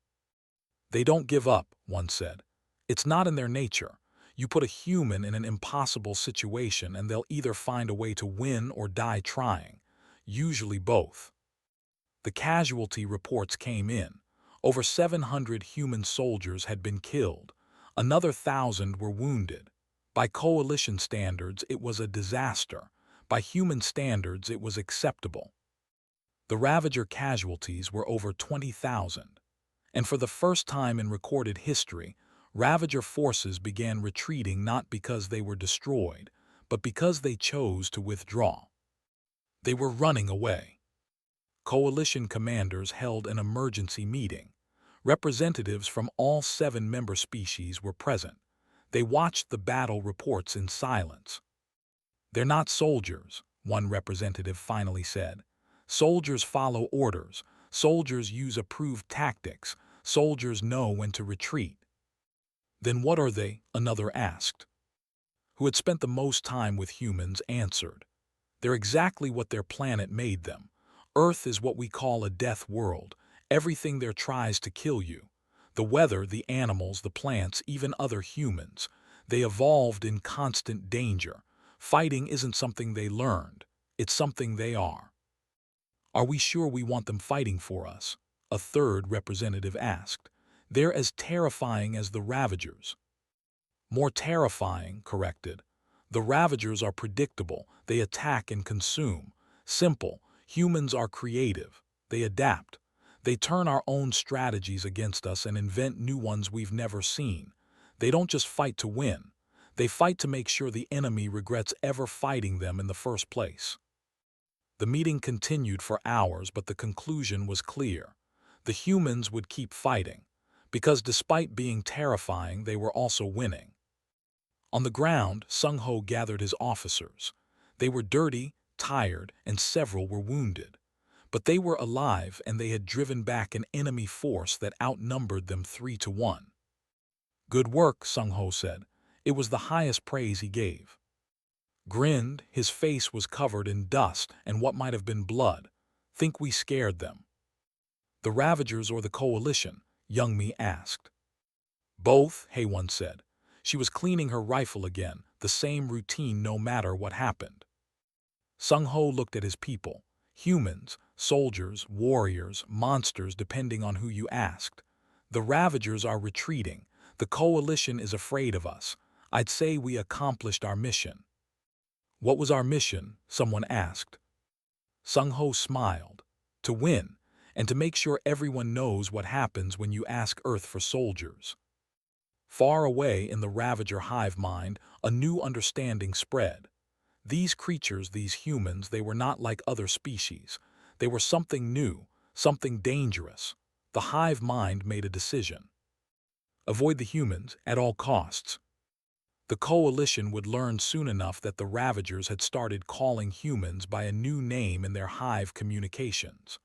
[SPEAKER 1] "They don't give up," one said. "It's not in their nature. You put a human in an impossible situation and they'll either find a way to win or die trying, usually both." The casualty reports came in. Over 700 human soldiers had been killed. Another 1,000 were wounded. By Coalition standards, it was a disaster. By human standards, it was acceptable. The Ravager casualties were over 20,000. And for the first time in recorded history, Ravager forces began retreating not because they were destroyed, but because they chose to withdraw. They were running away. Coalition commanders held an emergency meeting. Representatives from all 7 member species were present. They watched the battle reports in silence. "They're not soldiers," one representative finally said. "Soldiers follow orders. Soldiers use approved tactics. Soldiers know when to retreat." "Then what are they?" another asked. Who had spent the most time with humans answered. "They're exactly what their planet made them. Earth is what we call a death world. Everything there tries to kill you. The weather, the animals, the plants, even other humans. They evolved in constant danger. Fighting isn't something they learned. It's something they are." Are we sure we want them fighting for us? A third representative asked. They're as terrifying as the Ravagers. More terrifying, corrected. The Ravagers are predictable. They attack and consume. Simple. Humans are creative. They adapt. They turn our own strategies against us and invent new ones we've never seen. They don't just fight to win. They fight to make sure the enemy regrets ever fighting them in the first place. The meeting continued for hours, but the conclusion was clear. The humans would keep fighting, because despite being terrifying, they were also winning. On the ground, Sung-ho gathered his officers. They were dirty, tired, and several were wounded. But they were alive, and they had driven back an enemy force that outnumbered them 3-1. Good work, Sung-ho said. It was the highest praise he gave. Grinned, his face was covered in dust and what might have been blood. Think we scared them? The Ravagers or the Coalition? Youngmi asked. Both, Haewon said. She was cleaning her rifle again, the same routine no matter what happened. Sung-ho looked at his people. Humans, soldiers, warriors, monsters depending on who you asked. The Ravagers are retreating. The Coalition is afraid of us. I'd say we accomplished our mission. What was our mission? Someone asked. Sung-ho smiled. To win, and to make sure everyone knows what happens when you ask Earth for soldiers. Far away in the Ravager hive mind, a new understanding spread. These creatures, these humans, they were not like other species. They were something new, something dangerous. The hive mind made a decision. Avoid the humans at all costs. The Coalition would learn soon enough that the Ravagers had started calling humans by a new name in their hive communications.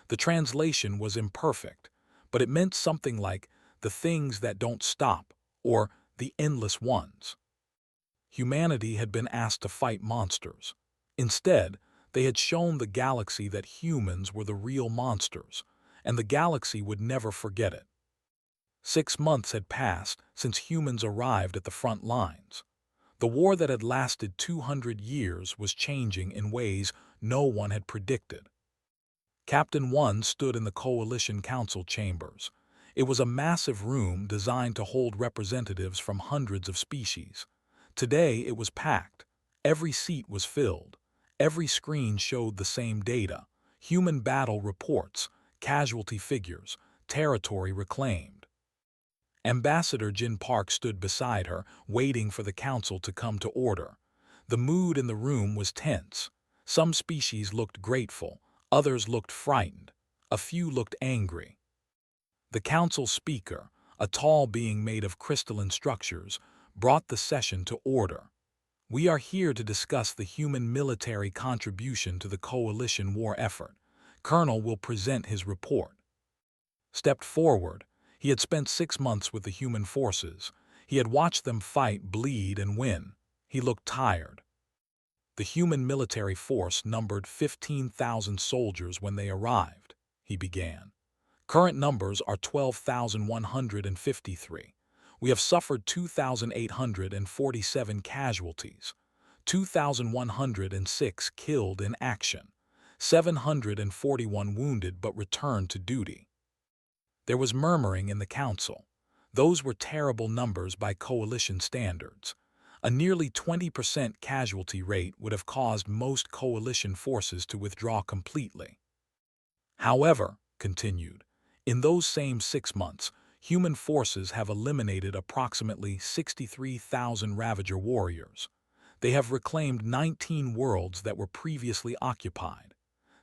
[SPEAKER 1] The translation was imperfect, but it meant something like the things that don't stop, or the endless ones. Humanity had been asked to fight monsters. Instead, they had shown the galaxy that humans were the real monsters, and the galaxy would never forget it. 6 months had passed since humans arrived at the front lines. The war that had lasted 200 years was changing in ways no one had predicted. Captain One stood in the Coalition Council chambers. It was a massive room designed to hold representatives from hundreds of species. Today it was packed. Every seat was filled. Every screen showed the same data: human battle reports, casualty figures, territory reclaimed. Ambassador Jin Park stood beside her, waiting for the council to come to order. The mood in the room was tense. Some species looked grateful, others looked frightened, a few looked angry. The council speaker, a tall being made of crystalline structures, brought the session to order. We are here to discuss the human military contribution to the Coalition war effort. Colonel will present his report. Stepped forward. He had spent 6 months with the human forces. He had watched them fight, bleed, and win. He looked tired. The human military force numbered 15,000 soldiers when they arrived, he began. Current numbers are 12,153. We have suffered 2,847 casualties, 2,106 killed in action, 741 wounded but returned to duty. There was murmuring in the council. Those were terrible numbers by Coalition standards. A nearly 20% casualty rate would have caused most Coalition forces to withdraw completely. However, continued, in those same 6 months, human forces have eliminated approximately 63,000 Ravager warriors. They have reclaimed 19 worlds that were previously occupied.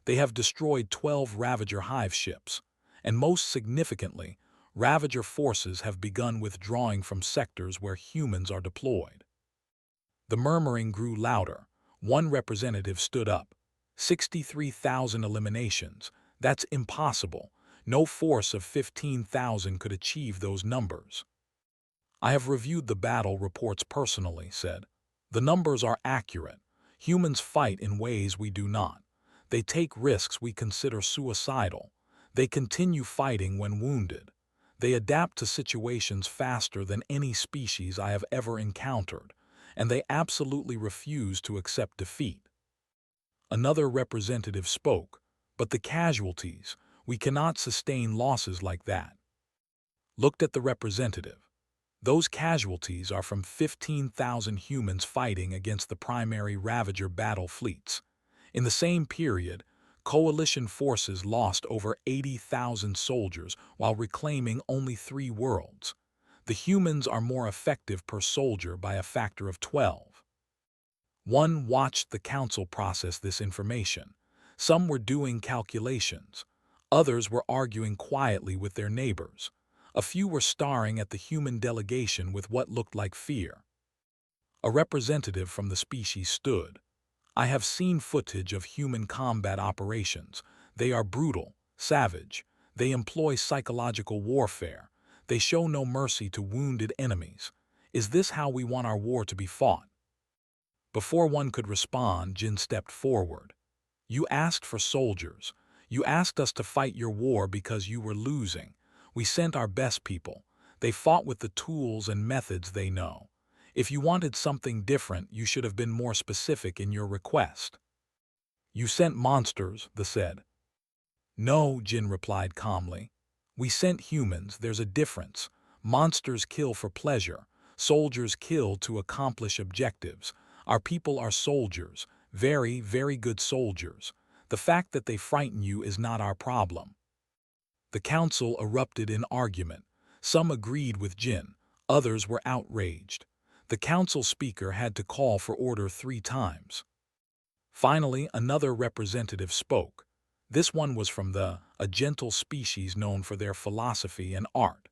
[SPEAKER 1] They have destroyed 12 Ravager hive ships. And most significantly, Ravager forces have begun withdrawing from sectors where humans are deployed. The murmuring grew louder. One representative stood up. 63,000 eliminations. That's impossible. No force of 15,000 could achieve those numbers. I have reviewed the battle reports personally, said. The numbers are accurate. Humans fight in ways we do not. They take risks we consider suicidal. They continue fighting when wounded. They adapt to situations faster than any species I have ever encountered, and they absolutely refuse to accept defeat. Another representative spoke, But the casualties, we cannot sustain losses like that. Looked at the representative. Those casualties are from 15,000 humans fighting against the primary Ravager battle fleets. In the same period, coalition forces lost over 80,000 soldiers while reclaiming only 3 worlds. The humans are more effective per soldier by a factor of 12. One watched the council process this information. Some were doing calculations. Others were arguing quietly with their neighbors. A few were staring at the human delegation with what looked like fear. A representative from the species stood. I have seen footage of human combat operations. They are brutal, savage. They employ psychological warfare. They show no mercy to wounded enemies. Is this how we want our war to be fought? Before one could respond, Jin stepped forward. You asked for soldiers. You asked us to fight your war because you were losing. We sent our best people. They fought with the tools and methods they know. If you wanted something different, you should have been more specific in your request. You sent monsters, they said. No, Jin replied calmly. We sent humans, there's a difference. Monsters kill for pleasure. Soldiers kill to accomplish objectives. Our people are soldiers, very, very good soldiers. The fact that they frighten you is not our problem. The council erupted in argument. Some agreed with Jin, others were outraged. The council speaker had to call for order 3 times. Finally, another representative spoke. This one was from a gentle species known for their philosophy and art.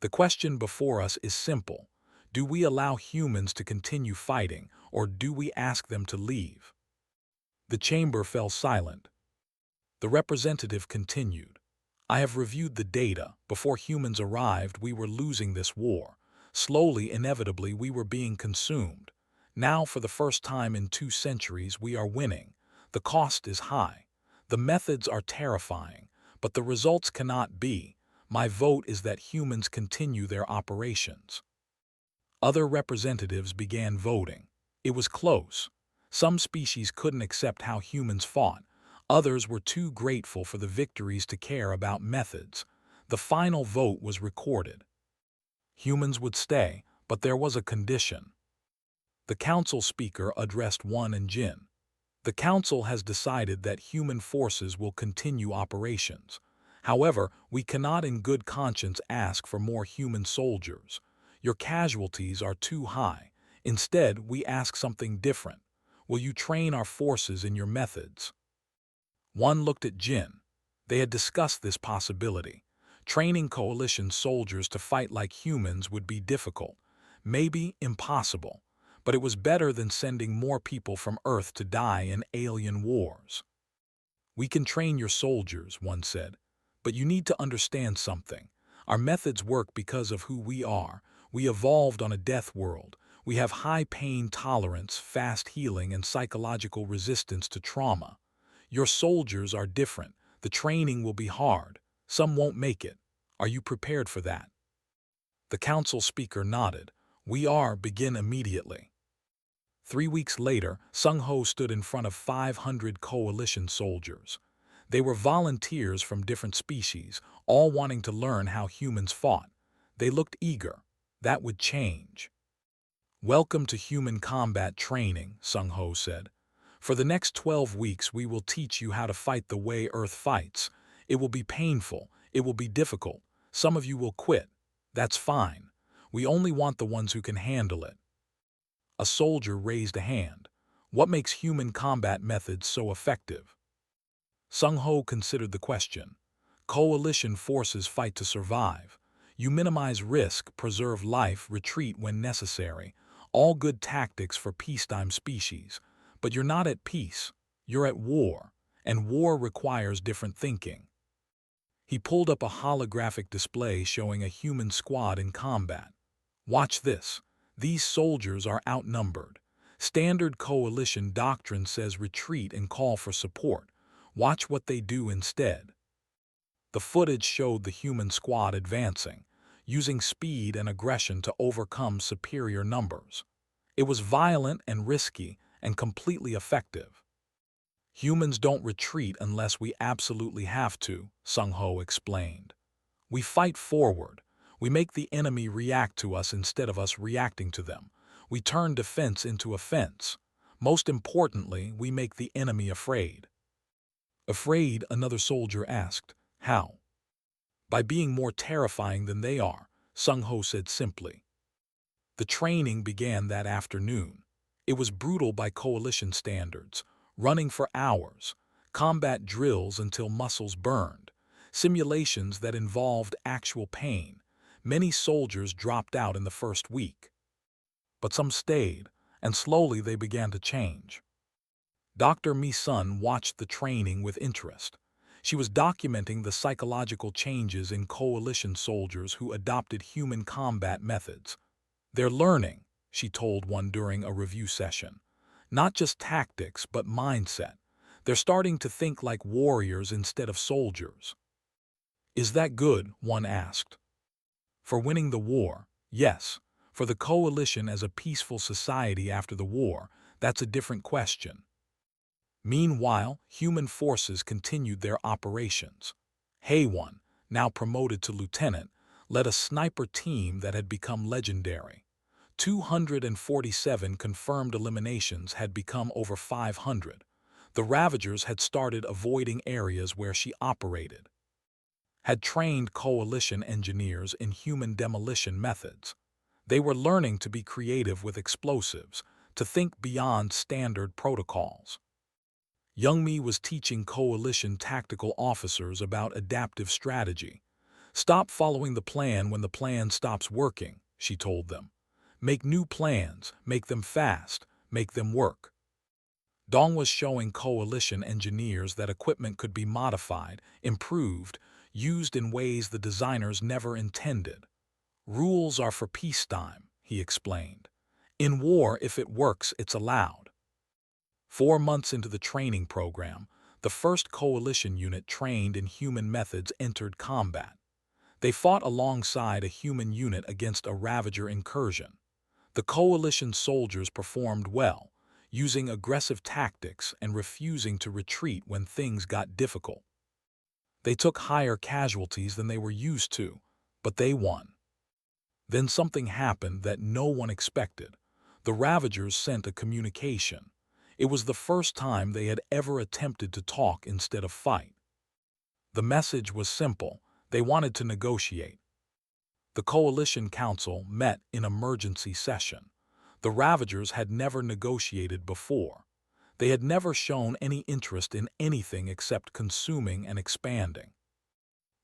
[SPEAKER 1] The question before us is simple. Do we allow humans to continue fighting, or do we ask them to leave? The chamber fell silent. The representative continued. I have reviewed the data. Before humans arrived, we were losing this war. Slowly, inevitably, we were being consumed. Now, for the first time in 2 centuries, we are winning. The cost is high. The methods are terrifying, but the results cannot be. My vote is that humans continue their operations. Other representatives began voting. It was close. Some species couldn't accept how humans fought. Others were too grateful for the victories to care about methods. The final vote was recorded. Humans would stay, but there was a condition. The council speaker addressed One and Jin. The council has decided that human forces will continue operations. However, we cannot in good conscience ask for more human soldiers. Your casualties are too high. Instead, we ask something different. Will you train our forces in your methods? One looked at Jin. They had discussed this possibility. Training coalition soldiers to fight like humans would be difficult, maybe impossible, but it was better than sending more people from Earth to die in alien wars. We can train your soldiers, one said, but you need to understand something. Our methods work because of who we are. We evolved on a death world. We have high pain tolerance, fast healing, and psychological resistance to trauma. Your soldiers are different. The training will be hard. Some won't make it. Are you prepared for that? The council speaker nodded. We are. Begin immediately. 3 weeks later, Sung Ho stood in front of 500 coalition soldiers. They were volunteers from different species, all wanting to learn how humans fought. They looked eager. That would change. Welcome to human combat training, Sung Ho said. For the next 12 weeks, we will teach you how to fight the way Earth fights. It will be painful. It will be difficult. Some of you will quit. That's fine. We only want the ones who can handle it. A soldier raised a hand. What makes human combat methods so effective? Sung Ho considered the question. Coalition forces fight to survive. You minimize risk, preserve life, retreat when necessary. All good tactics for peacetime species. But you're not at peace. You're at war. And war requires different thinking. He pulled up a holographic display showing a human squad in combat. Watch this. These soldiers are outnumbered. Standard coalition doctrine says retreat and call for support. Watch what they do instead. The footage showed the human squad advancing, using speed and aggression to overcome superior numbers. It was violent and risky and completely effective. Humans don't retreat unless we absolutely have to, Sung-ho explained. We fight forward. We make the enemy react to us instead of us reacting to them. We turn defense into offense. Most importantly, we make the enemy afraid. Afraid, another soldier asked. How? By being more terrifying than they are, Sung-ho said simply. The training began that afternoon. It was brutal by coalition standards, running for hours, combat drills until muscles burned, simulations that involved actual pain. Many soldiers dropped out in the first week. But some stayed, and slowly they began to change. Dr. Mi-sun watched the training with interest. She was documenting the psychological changes in coalition soldiers who adopted human combat methods. They're learning, she told one during a review session. Not just tactics, but mindset. They're starting to think like warriors instead of soldiers. Is that good? One asked. For winning the war, yes. For the coalition as a peaceful society after the war, that's a different question. Meanwhile, human forces continued their operations. Hae-won, now promoted to lieutenant, led a sniper team that had become legendary. 247 confirmed eliminations had become over 500. The Ravagers had started avoiding areas where she operated. Had trained coalition engineers in human demolition methods. They were learning to be creative with explosives, to think beyond standard protocols. Young-mi was teaching coalition tactical officers about adaptive strategy. Stop following the plan when the plan stops working, she told them. Make new plans, make them fast, make them work. Dong was showing coalition engineers that equipment could be modified, improved, used in ways the designers never intended. Rules are for peacetime, he explained. In war, if it works, it's allowed. 4 months into the training program, the first coalition unit trained in human methods entered combat. They fought alongside a human unit against a Ravager incursion. The coalition soldiers performed well, using aggressive tactics and refusing to retreat when things got difficult. They took higher casualties than they were used to, but they won. Then something happened that no one expected. The Ravagers sent a communication. It was the first time they had ever attempted to talk instead of fight. The message was simple. They wanted to negotiate. The Coalition Council met in emergency session. The Ravagers had never negotiated before. They had never shown any interest in anything except consuming and expanding.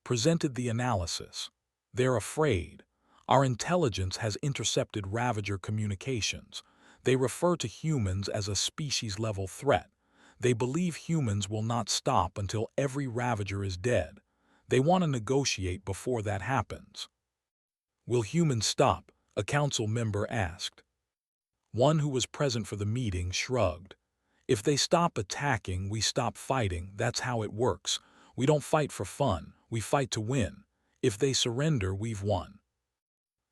[SPEAKER 1] Presented the analysis. They're afraid. Our intelligence has intercepted Ravager communications. They refer to humans as a species-level threat. They believe humans will not stop until every Ravager is dead. They want to negotiate before that happens. Will humans stop? A council member asked. One who was present for the meeting shrugged. If they stop attacking, we stop fighting. That's how it works. We don't fight for fun. We fight to win. If they surrender, we've won.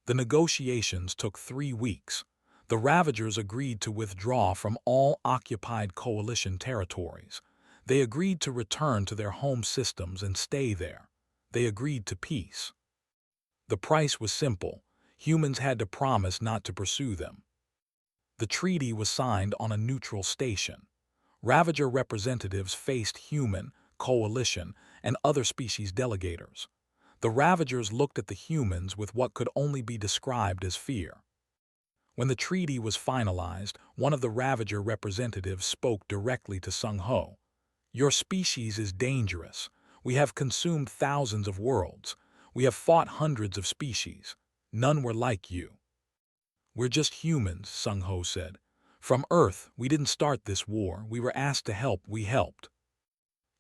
[SPEAKER 1] The negotiations took 3 weeks. The Ravagers agreed to withdraw from all occupied coalition territories. They agreed to return to their home systems and stay there. They agreed to peace. The price was simple. Humans had to promise not to pursue them. The treaty was signed on a neutral station. Ravager representatives faced human, coalition, and other species delegators. The Ravagers looked at the humans with what could only be described as fear. When the treaty was finalized, one of the Ravager representatives spoke directly to Sung-ho. Your species is dangerous. We have consumed thousands of worlds. We have fought hundreds of species. None were like you. We're just humans, Sung-ho said. From Earth, we didn't start this war. We were asked to help. We helped.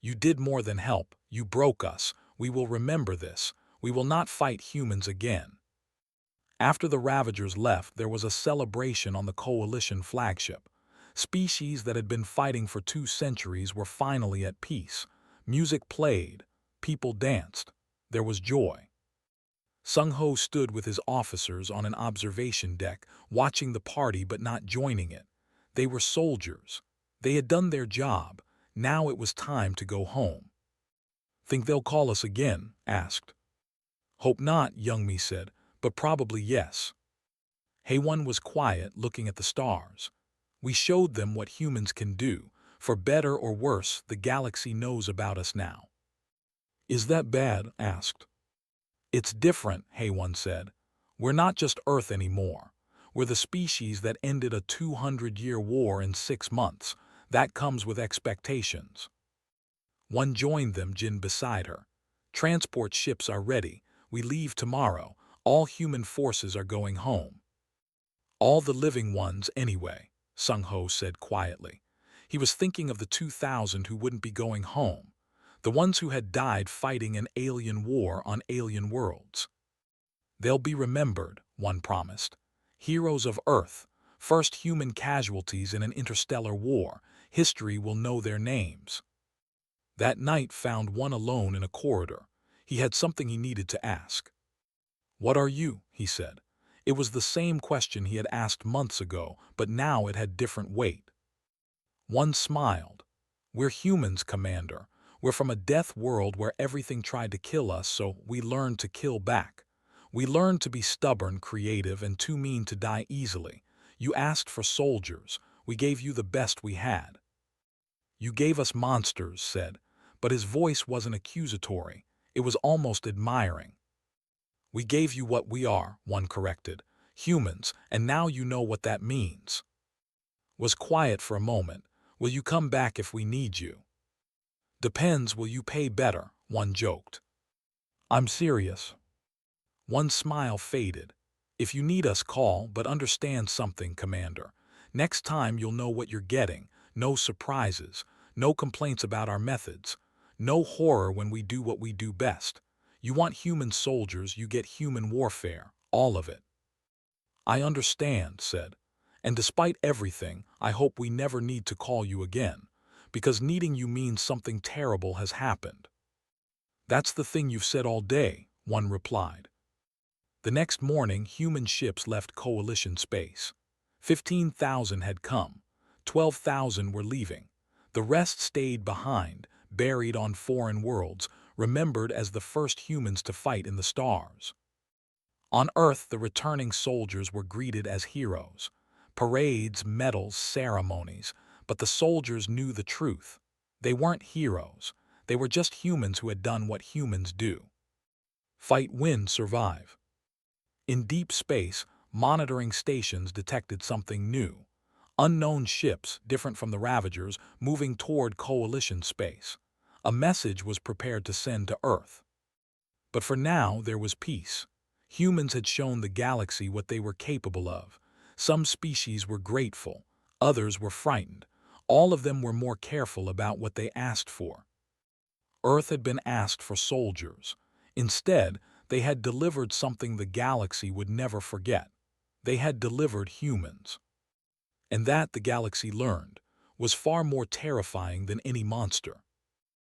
[SPEAKER 1] You did more than help. You broke us. We will remember this. We will not fight humans again. After the Ravagers left, there was a celebration on the Coalition flagship. Species that had been fighting for 2 centuries were finally at peace. Music played. People danced. There was joy. Sung-ho stood with his officers on an observation deck, watching the party but not joining it. They were soldiers. They had done their job, Now it was time to go home. "Think they'll call us again?" asked. "Hope not," Youngmi said, "but probably yes." Haewon was quiet, looking at the stars. "We showed them what humans can do. For better or worse, the galaxy knows about us now." "Is that bad?" asked. "It's different," Haewon said. "We're not just Earth anymore. We're the species that ended a 200-year war in 6 months. That comes with expectations." One joined them, Jin beside her. "Transport ships are ready. We leave tomorrow. All human forces are going home." "All the living ones, anyway," Sung-ho said quietly. He was thinking of the 2,000 who wouldn't be going home, the ones who had died fighting an alien war on alien worlds. "They'll be remembered," one promised. "Heroes of Earth, first human casualties in an interstellar war. History will know their names." That night found one alone in a corridor. He had something he needed to ask. "What are you?" he said. It was the same question he had asked months ago, but now it had different weight. One smiled. "We're humans, Commander. We're from a death world where everything tried to kill us, so we learned to kill back. We learned to be stubborn, creative, and too mean to die easily. You asked for soldiers. We gave you the best we had." "You gave us monsters," said, but his voice wasn't accusatory. It was almost admiring. "We gave you what we are," one corrected. "Humans, and now you know what that means." Was quiet for a moment. "Will you come back if we need you?" "Depends, will you pay better?" one joked. "I'm serious." One smile faded. "If you need us, call, but understand something, Commander. Next time you'll know what you're getting. No surprises. No complaints about our methods. No horror when we do what we do best. You want human soldiers, you get human warfare. All of it." "I understand," said. "And despite everything, I hope we never need to call you again. Because needing you means something terrible has happened." "That's the thing you've said all day," one replied. The next morning, human ships left Coalition space. 15,000 had come. 12,000 were leaving. The rest stayed behind, buried on foreign worlds, remembered as the first humans to fight in the stars. On Earth, the returning soldiers were greeted as heroes. Parades, medals, ceremonies. But the soldiers knew the truth. They weren't heroes. They were just humans who had done what humans do. Fight, win, survive. In deep space, monitoring stations detected something new. Unknown ships, different from the Ravagers, moving toward Coalition space. A message was prepared to send to Earth. But for now, there was peace. Humans had shown the galaxy what they were capable of. Some species were grateful. Others were frightened. All of them were more careful about what they asked for. Earth had been asked for soldiers. Instead, they had delivered something the galaxy would never forget. They had delivered humans. And that, the galaxy learned, was far more terrifying than any monster.